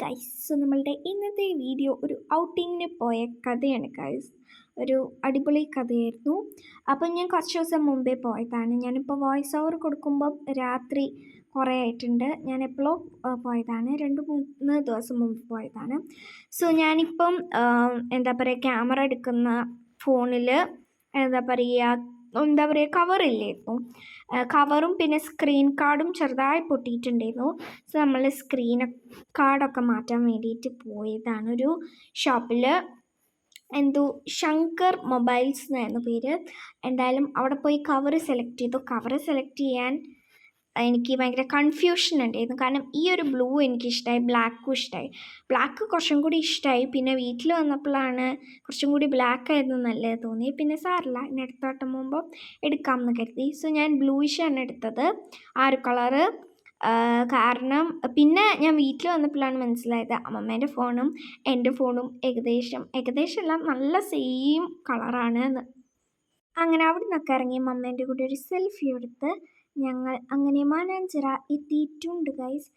Guys, so നമ്മളുടെ ഇന്നത്തെ video ഒരു ഔട്ടിങ്ങിന് പോയ കഥയാണ് ഗൈസ്. ഒരു അടിപൊളി കഥയായിരുന്നു. അപ്പം ഞാൻ കുറച്ച് ദിവസം മുമ്പേ പോയതാണ്. ഞാനിപ്പോൾ വോയിസ് ഓവർ കൊടുക്കുമ്പം രാത്രി കുറേ ആയിട്ടുണ്ട്. ഞാൻ എപ്പോഴോ പോയതാണ്, 2-3 ദിവസം മുമ്പ് പോയതാണ്. സോ ഞാനിപ്പം എന്താ പറയുക, ക്യാമറ എടുക്കുന്ന ഫോണിൽ എന്താ പറയുക കവറില്ലായിരുന്നു. കവറും പിന്നെ സ്ക്രീൻ കാർഡും ചെറുതായി പൊട്ടിയിട്ടുണ്ടായിരുന്നു. സോ നമ്മൾ സ്ക്രീൻ കാർഡൊക്കെ മാറ്റാൻ വേണ്ടിയിട്ട് പോയതാണ് ഒരു ഷോപ്പിൽ. എന്തോ ശങ്കർ മൊബൈൽസ് എന്നായിരുന്നു പേര്. എന്തായാലും അവിടെ പോയി കവർ സെലക്ട് ചെയ്തു. കവർ സെലക്ട് ചെയ്യാൻ എനിക്ക് ഭയങ്കര കൺഫ്യൂഷൻ ഉണ്ടായിരുന്നു. കാരണം ഈ ഒരു ബ്ലൂ എനിക്കിഷ്ടമായി, ബ്ലാക്കും ഇഷ്ടമായി. ബ്ലാക്ക് കുറച്ചും കൂടി ഇഷ്ടമായി. പിന്നെ വീട്ടിൽ വന്നപ്പോഴാണ് കുറച്ചും കൂടി ബ്ലാക്ക് ആയിരുന്നു നല്ലത് തോന്നി. പിന്നെ സാറില്ല, ഇനി അടുത്ത വട്ടം പോകുമ്പോൾ എടുക്കാമെന്ന് കരുതി. സോ ഞാൻ ബ്ലൂയിഷാണ് എടുത്തത്, ആ ഒരു കളറ്. കാരണം പിന്നെ ഞാൻ വീട്ടിൽ വന്നപ്പോഴാണ് മനസ്സിലായത് അമ്മമ്മേൻ്റെ ഫോണും എൻ്റെ ഫോണും ഏകദേശം എല്ലാം നല്ല സെയിം കളറാണ് എന്ന്. അങ്ങനെ അവിടെ നിന്നൊക്കെ ഇറങ്ങി മമ്മേൻ്റെ കൂടെ ഒരു സെൽഫി എടുത്ത് ഞങ്ങൾ അങ്ങനെ മാനാഞ്ചിറ എത്തിയിട്ടുണ്ട് ഗൈസ്.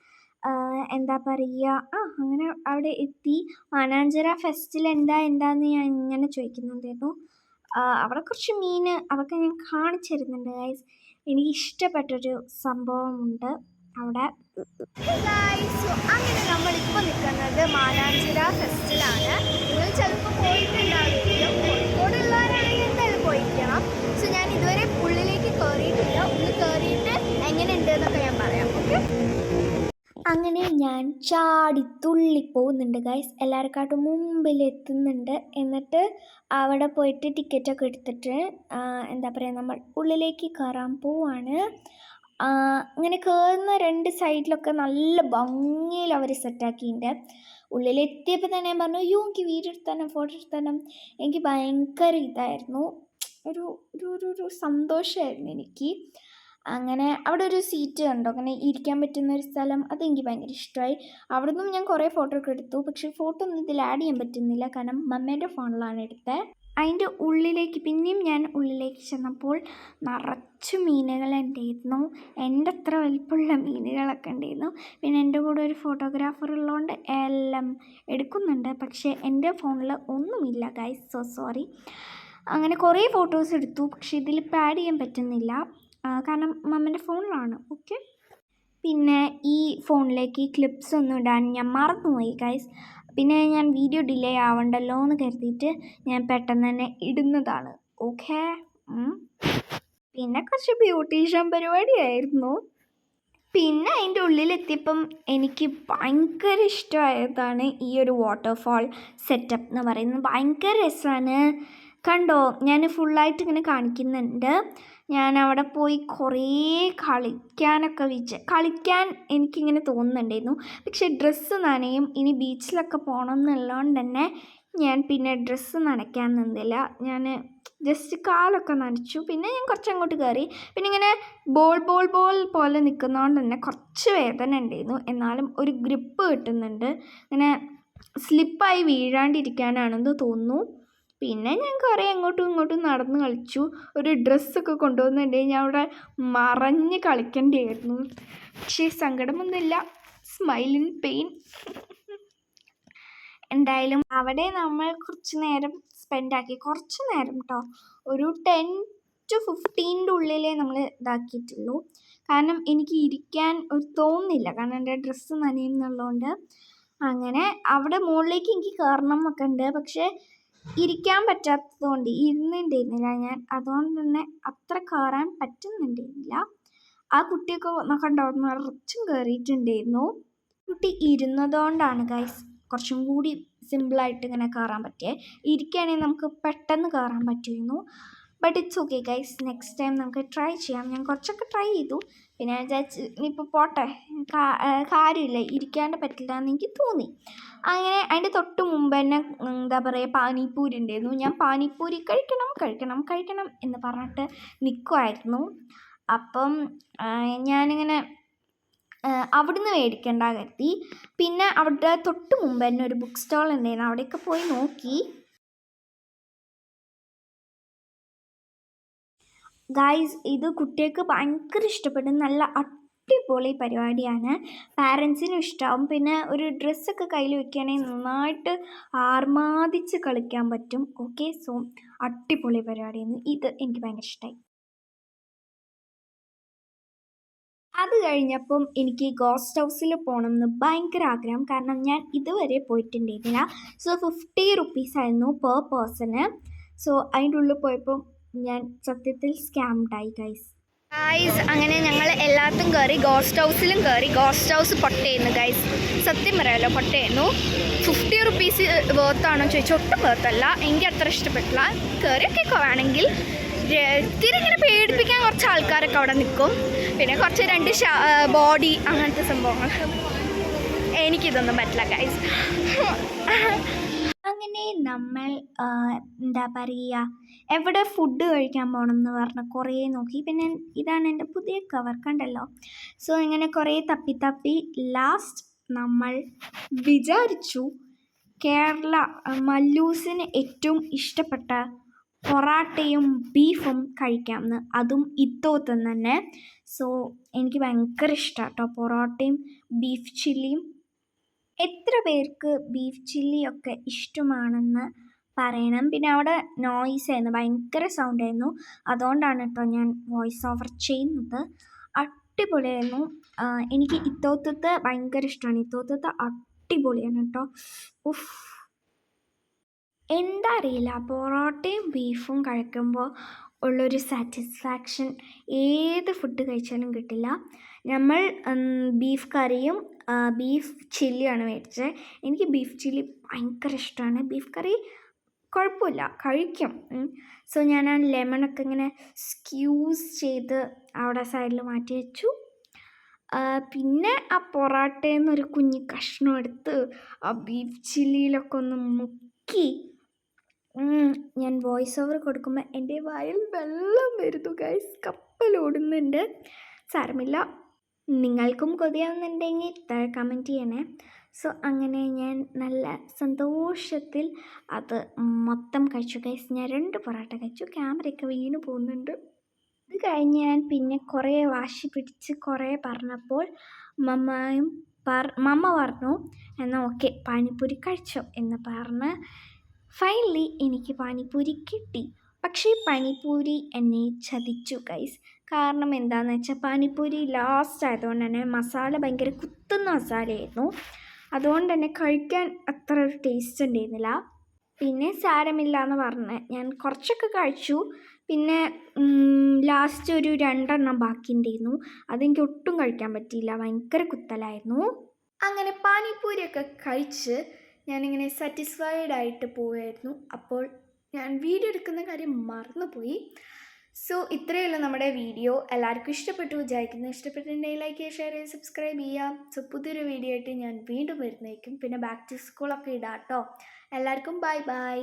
എന്താ പറയുക, അങ്ങനെ അവിടെ എത്തി. മാനാഞ്ചിറ ഫെസ്റ്റിൽ എന്താന്ന് ഞാൻ ഇങ്ങനെ ചോദിക്കുന്നുണ്ടായിരുന്നു. അവിടെ കുറച്ച് മീൻ അതൊക്കെ ഞാൻ കാണിച്ചു തരുന്നുണ്ട് ഗൈസ്. എനിക്ക് ഇഷ്ടപ്പെട്ടൊരു സംഭവമുണ്ട് അവിടെ. അങ്ങനെ നമ്മളിപ്പോൾ നിൽക്കുന്നത് മാനാഞ്ചിറ ഫെസ്റ്റിലാണ്. നിങ്ങൾ ചിലപ്പോൾ പോയിട്ടുണ്ടാവില്ല, കോഴിക്കോടുള്ളവരാണെങ്കിൽ എന്തായാലും പോയിരിക്കണം. സോ ഞാൻ ഇതുവരെ ഉള്ളിലേക്ക് കയറിയിട്ടില്ല. ഉള്ളിൽ കയറിയിട്ട് എങ്ങനെയുണ്ട് എന്നൊക്കെ ഞാൻ പറയാം, ഓക്കെ? അങ്ങനെ ഞാൻ ചാടി തുള്ളി പോകുന്നുണ്ട് ഗൈസ്, എല്ലാവരെക്കാട്ടും മുമ്പിൽ എത്തുന്നുണ്ട്. എന്നിട്ട് അവിടെ പോയിട്ട് ടിക്കറ്റൊക്കെ എടുത്തിട്ട് എന്താ പറയുക, നമ്മൾ ഉള്ളിലേക്ക് കയറാൻ പോവാണ്. അങ്ങനെ കയറുന്ന 2 സൈഡിലൊക്കെ നല്ല ഭംഗിയിൽ അവർ സെറ്റാക്കിയിട്ടുണ്ട്. ഉള്ളിലെത്തിയപ്പോൾ തന്നെ ഞാൻ പറഞ്ഞു, അയ്യോ എനിക്ക് വീഡിയോ എടുത്താനും ഫോട്ടോ എടുത്താനും. എനിക്ക് ഭയങ്കര ഇതായിരുന്നു, ഒരു ഒരു ഒരു സന്തോഷമായിരുന്നു എനിക്ക്. അങ്ങനെ അവിടെ ഒരു സീറ്റ് കണ്ടോ, അങ്ങനെ ഇരിക്കാൻ പറ്റുന്ന ഒരു സ്ഥലം, അതെനിക്ക് ഭയങ്കര ഇഷ്ടമായി. അവിടെ നിന്നും ഞാൻ കുറേ ഫോട്ടോ ഒക്കെ എടുത്തു. പക്ഷേ ഫോട്ടോ ഒന്നും ഇതിൽ ആഡ് ചെയ്യാൻ പറ്റുന്നില്ല, കാരണം മമ്മേൻ്റെ ഫോണിലാണ് എടുത്തത്. അതിൻ്റെ ഉള്ളിലേക്ക് പിന്നെയും ഞാൻ ഉള്ളിലേക്ക് ചെന്നപ്പോൾ നിറച്ച് മീനുകളുണ്ടായിരുന്നു. എൻ്റെ അത്ര വലിപ്പമുള്ള മീനുകളൊക്കെ ഉണ്ടായിരുന്നു. പിന്നെ എൻ്റെ കൂടെ ഒരു ഫോട്ടോഗ്രാഫർ ഉള്ളതുകൊണ്ട് എല്ലാം എടുക്കുന്നുണ്ട്. പക്ഷേ എൻ്റെ ഫോണിൽ ഒന്നുമില്ല ഗൈസ്, സോ സോറി. അങ്ങനെ കുറേ ഫോട്ടോസ് എടുത്തു, പക്ഷേ ഇതിൽ ആഡ് ചെയ്യാൻ പറ്റുന്നില്ല, കാരണം മമ്മേൻ്റെ ഫോണിലാണ്, ഓക്കെ? പിന്നെ ഈ ഫോണിലേക്ക് ക്ലിപ്സ് ഒന്നും ഇടാൻ ഞാൻ മറന്നുപോയി ഗൈസ്. പിന്നെ ഞാൻ വീഡിയോ ഡിലേ ആവണ്ടല്ലോ എന്ന് കരുതിയിട്ട് ഞാൻ പെട്ടെന്ന് തന്നെ ഇടുന്നതാണ്, ഓക്കെ? പിന്നെ കുറച്ച് ബ്യൂട്ടീഷ്യൻ പരിപാടിയായിരുന്നു. പിന്നെ അതിൻ്റെ ഉള്ളിലെത്തിയപ്പം എനിക്ക് ഭയങ്കര ഇഷ്ടമായതാണ് ഈ ഒരു വാട്ടർഫാൾ സെറ്റപ്പ് എന്ന് പറയുന്നത്. ഭയങ്കര രസമാണ്, കണ്ടോ? ഞാൻ ഫുള്ളായിട്ട് ഇങ്ങനെ കാണിക്കുന്നുണ്ട്. ഞാൻ അവിടെ പോയി കുറേ കളിക്കാൻ എനിക്കിങ്ങനെ തോന്നുന്നുണ്ടായിരുന്നു. പക്ഷേ ഡ്രസ്സ് നനയും, ഇനി ബീച്ചിലൊക്കെ പോകണം എന്നുള്ളതുകൊണ്ട് തന്നെ ഞാൻ പിന്നെ ഡ്രസ്സ് നനയ്ക്കാൻ നിന്നില്ല. ഞാൻ ജസ്റ്റ് കാലൊക്കെ നനച്ചു. പിന്നെ ഞാൻ കുറച്ചങ്ങോട്ട് കയറി. പിന്നെ ഇങ്ങനെ ബോൾ പോലെ നിൽക്കുന്നതുകൊണ്ട് തന്നെ കുറച്ച് വേദന ഉണ്ടായിരുന്നു. എന്നാലും ഒരു ഗ്രിപ്പ് കിട്ടുന്നുണ്ട്. ഇങ്ങനെ സ്ലിപ്പായി വീഴാണ്ടിരിക്കാനാണെന്ന് തോന്നുന്നു. പിന്നെ ഞാൻ കുറേ അങ്ങോട്ടും ഇങ്ങോട്ടും നടന്ന് കളിച്ചു. ഒരു ഡ്രസ്സൊക്കെ കൊണ്ടുവന്നിട്ടുണ്ടെങ്കിൽ ഞാൻ അവിടെ മറഞ്ഞ് കളിക്കേണ്ടിയായിരുന്നു. പക്ഷേ സങ്കടമൊന്നുമില്ല, സ്മൈൽ ഇൻ പെയിൻ. എന്തായാലും അവിടെ നമ്മൾ കുറച്ച് നേരം സ്പെൻഡാക്കി. കുറച്ച് നേരം കേട്ടോ, ഒരു 10 to 15 ഉള്ളിലേ നമ്മൾ ഇതാക്കിയിട്ടുള്ളൂ. കാരണം എനിക്ക് ഇരിക്കാൻ ഒരു തോന്നുന്നില്ല, കാരണം എൻ്റെ ഡ്രസ്സ് നനയുന്നുള്ളതുകൊണ്ട്. അങ്ങനെ അവിടെ മുകളിലേക്ക് എനിക്ക് കയറണം എന്നൊക്കെ ഉണ്ട്, പക്ഷേ ഇരിക്കാൻ പറ്റാത്തതുകൊണ്ട് ഇരുന്നുണ്ടായിരുന്നില്ല ഞാൻ. അതുകൊണ്ട് തന്നെ അത്ര കയറാൻ പറ്റുന്നുണ്ടായിരുന്നില്ല. ആ കുട്ടിയൊക്കെ കണ്ടോ, നിറച്ചും കയറിയിട്ടുണ്ടായിരുന്നു. കുട്ടി ഇരുന്നതുകൊണ്ടാണ് ഗൈസ് കുറച്ചും കൂടി സിമ്പിളായിട്ട് ഇങ്ങനെ കയറാൻ പറ്റിയത്. ഇരിക്കുകയാണെങ്കിൽ നമുക്ക് പെട്ടെന്ന് കയറാൻ പറ്റുമായിരുന്നു. But it's okay guys, next time നമുക്ക് ട്രൈ ചെയ്യാം. ഞാൻ കുറച്ചൊക്കെ ട്രൈ ചെയ്തു. പിന്നെ ഞാൻ വിചാരിച്ച് ഇനിയിപ്പോൾ പോട്ടെ, കാര്യമില്ല, ഇരിക്കാണ്ട് പറ്റില്ല എന്ന് എനിക്ക് തോന്നി. അങ്ങനെ അതിൻ്റെ തൊട്ട് മുമ്പ് തന്നെ എന്താ പറയുക, പാനിപ്പൂരി ഉണ്ടായിരുന്നു. ഞാൻ പാനിപ്പൂരി കഴിക്കണം എന്ന് പറഞ്ഞിട്ട് നിൽക്കുമായിരുന്നു. അപ്പം ഞാനിങ്ങനെ അവിടുന്ന് മേടിക്കേണ്ട കരുതി. പിന്നെ അവിടെ തൊട്ട് മുമ്പ് തന്നെ ഒരു ബുക്ക് സ്റ്റാൾ ഉണ്ടായിരുന്നു, അവിടെയൊക്കെ പോയി നോക്കി. ഗൈസ്, ഇത് കുട്ടികൾക്ക് ഭയങ്കര ഇഷ്ടപ്പെടും. നല്ല അടിപൊളി പരിപാടിയാണ്. പാരൻസിനും ഇഷ്ടമാവും. പിന്നെ ഒരു ഡ്രസ്സൊക്കെ കയ്യിൽ വെക്കുകയാണെങ്കിൽ നന്നായിട്ട് ആർമാദിച്ച് കളിക്കാൻ പറ്റും. ഓക്കെ, സോ അടിപൊളി പരിപാടിയായിരുന്നു. ഇത് എനിക്ക് ഭയങ്കര ഇഷ്ടമായി. അത് കഴിഞ്ഞപ്പം എനിക്ക് ഗോസ്റ്റ് ഹൗസിൽ പോകണം എന്ന് ഭയങ്കര ആഗ്രഹം. കാരണം ഞാൻ ഇതുവരെ പോയിട്ടുണ്ടായിരുന്നില്ല. സോ 50 റുപ്പീസായിരുന്നു പെർ പേഴ്സണ്. സോ അതിൻ്റെ ഉള്ളിൽ പോയപ്പം ഞാൻ സത്യത്തിൽ സ്കാംഡായി ഗൈസ്. അങ്ങനെ ഞങ്ങൾ എല്ലാത്തും കയറി, ഗോസ്റ്റ് ഹൗസിലും കയറി. ഗോസ്റ്റ് ഹൗസ് പൊട്ടയായിരുന്നു ഗൈസ്, സത്യം പറയാമല്ലോ, പൊട്ടയായിരുന്നു. 50 റുപ്പീസ് വേർത്താണോ ചോദിച്ചാൽ ഒട്ടും വേർത്തല്ല. എനിക്ക് അത്ര ഇഷ്ടപ്പെട്ടില്ല. കയറിയൊക്കെ വേണമെങ്കിൽ ഇത്തിരി ഇങ്ങനെ പേടിപ്പിക്കാൻ കുറച്ച് ആൾക്കാരൊക്കെ അവിടെ നിൽക്കും. പിന്നെ കുറച്ച് 2 ബോഡി അങ്ങനത്തെ സംഭവങ്ങൾ. എനിക്കിതൊന്നും പറ്റില്ല ഗൈസ്. അങ്ങനെ നമ്മൾ എന്താ പറയുക, എവിടെ ഫുഡ് കഴിക്കാൻ പോകണം എന്ന് പറഞ്ഞ് കുറേ നോക്കി. പിന്നെ ഇതാണ് എൻ്റെ പുതിയ കവർ, കണ്ടല്ലോ. സോ ഇങ്ങനെ കുറേ തപ്പി ലാസ്റ്റ് നമ്മൾ വിചാരിച്ചു കേരള മല്ലൂസിന് ഏറ്റവും ഇഷ്ടപ്പെട്ട പൊറാട്ടയും ബീഫും കഴിക്കാമെന്ന്, അതും ഇത്തോത്തും തന്നെ. സോ എനിക്ക് ഭയങ്കര ഇഷ്ടമാണ് കേട്ടോ പൊറോട്ടയും ബീഫ് ചില്ലിയും. എത്ര പേർക്ക് ബീഫ് ചില്ലിയൊക്കെ ഇഷ്ടമാണെന്ന് പറയണം. പിന്നെ അവിടെ നോയ്സായിരുന്നു, ഭയങ്കര സൗണ്ടായിരുന്നു. അതുകൊണ്ടാണ് കേട്ടോ ഞാൻ വോയിസ് ഓവർ ചെയ്യുന്നത്. അടിപൊളിയായിരുന്നു. എനിക്ക് ഇത്തോത്തത്തെ ഭയങ്കര ഇഷ്ടമാണ്. ഇത്തോത്തത്തെ അടിപൊളിയാണ് കേട്ടോ. ഉഫ്, എന്താ അറിയില്ല, പൊറോട്ടയും ബീഫും കഴിക്കുമ്പോൾ ഉള്ളൊരു സാറ്റിസ്ഫാക്ഷൻ ഏത് ഫുഡ് കഴിച്ചാലും കിട്ടില്ല. നമ്മൾ ബീഫ് കറിയും ബീഫ് ചില്ലിയാണ് മേടിച്ചത്. എനിക്ക് ബീഫ് ചില്ലി ഭയങ്കര ഇഷ്ടമാണ്. ബീഫ് കറി കുഴപ്പമില്ല, കഴിക്കും. സോ ഞാൻ ആ ലെമണൊക്കെ ഇങ്ങനെ സ്ക്യൂസ് ചെയ്ത് അവിടെ സൈഡിൽ മാറ്റി വെച്ചു. പിന്നെ ആ പൊറോട്ടയിൽ നിന്നൊരു കുഞ്ഞ് കഷ്ണം എടുത്ത് ആ ബീഫ് ചില്ലിയിലൊക്കെ ഒന്ന് മുക്കി ഞാൻ വോയിസ് ഓവർ കൊടുക്കുമ്പോൾ എൻ്റെ വായിൽ വെള്ളം വരുന്നു ഗൈസ്, കപ്പലോടുന്നുണ്ട്. സാരമില്ല, നിങ്ങൾക്കും കൊതിയാവുന്നുണ്ടെങ്കിൽ താഴെ കമൻറ്റ് ചെയ്യണേ. സോ അങ്ങനെ ഞാൻ നല്ല സന്തോഷത്തിൽ അത് മൊത്തം കഴിച്ചു ഗൈസ്. ഞാൻ 2 പൊറോട്ട കഴിച്ചു. ക്യാമറയൊക്കെ വീണ് പോകുന്നുണ്ട്. ഇത് കഴിഞ്ഞ് ഞാൻ പിന്നെ കുറേ വാശി പിടിച്ച് കുറേ പറഞ്ഞപ്പോൾ മമ്മ പറഞ്ഞു എന്നാൽ ഓക്കെ പാനിപ്പൂരി കഴിച്ചോ എന്ന് പറഞ്ഞ് ഫൈനലി എനിക്ക് പാനിപ്പൂരി കിട്ടി. പക്ഷേ പാനിപ്പൂരി എന്നെ ചതിച്ചു ഗൈസ്. കാരണം എന്താണെന്ന് വെച്ചാൽ പാനിപ്പൂരി ലാസ്റ്റ് ആയതുകൊണ്ട് തന്നെ മസാല ഭയങ്കര കുത്തുന്ന മസാലയായിരുന്നു. അതുകൊണ്ട് തന്നെ കഴിക്കാൻ അത്ര ഒരു ടേസ്റ്റ് ഉണ്ടായിരുന്നില്ല. പിന്നെ സാരമില്ല എന്ന് പറഞ്ഞ് ഞാൻ കുറച്ചൊക്കെ കഴിച്ചു. പിന്നെ ലാസ്റ്റ് ഒരു 2 ബാക്കി ഉണ്ടായിരുന്നു. അതെനിക്ക് ഒട്ടും കഴിക്കാൻ പറ്റിയില്ല, ഭയങ്കര കുത്തലായിരുന്നു. അങ്ങനെ പാനിപ്പൂരിയൊക്കെ കഴിച്ച് ഞാനിങ്ങനെ സാറ്റിസ്ഫൈഡ് ആയിട്ട് പോവുമായിരുന്നു. അപ്പോൾ ഞാൻ വീഡിയോ എടുക്കുന്ന കാര്യം മറന്നുപോയി. സോ ഇത്രയുള്ള നമ്മുടെ വീഡിയോ. എല്ലാവർക്കും ഇഷ്ടപ്പെട്ടു വിചാരിക്കുന്നു. ഇഷ്ടപ്പെട്ടിട്ടുണ്ടെങ്കിൽ ലൈക്ക് ചെയ്യുക, ഷെയർ ചെയ്യുക, സബ്സ്ക്രൈബ് ചെയ്യാം. സോ പുതിയൊരു വീഡിയോ ആയിട്ട് ഞാൻ വീണ്ടും വരുന്നേക്കും. പിന്നെ ബാക്ക് ടു സ്കൂളൊക്കെ ഇടാം കേട്ടോ. എല്ലാവർക്കും ബൈ ബൈ.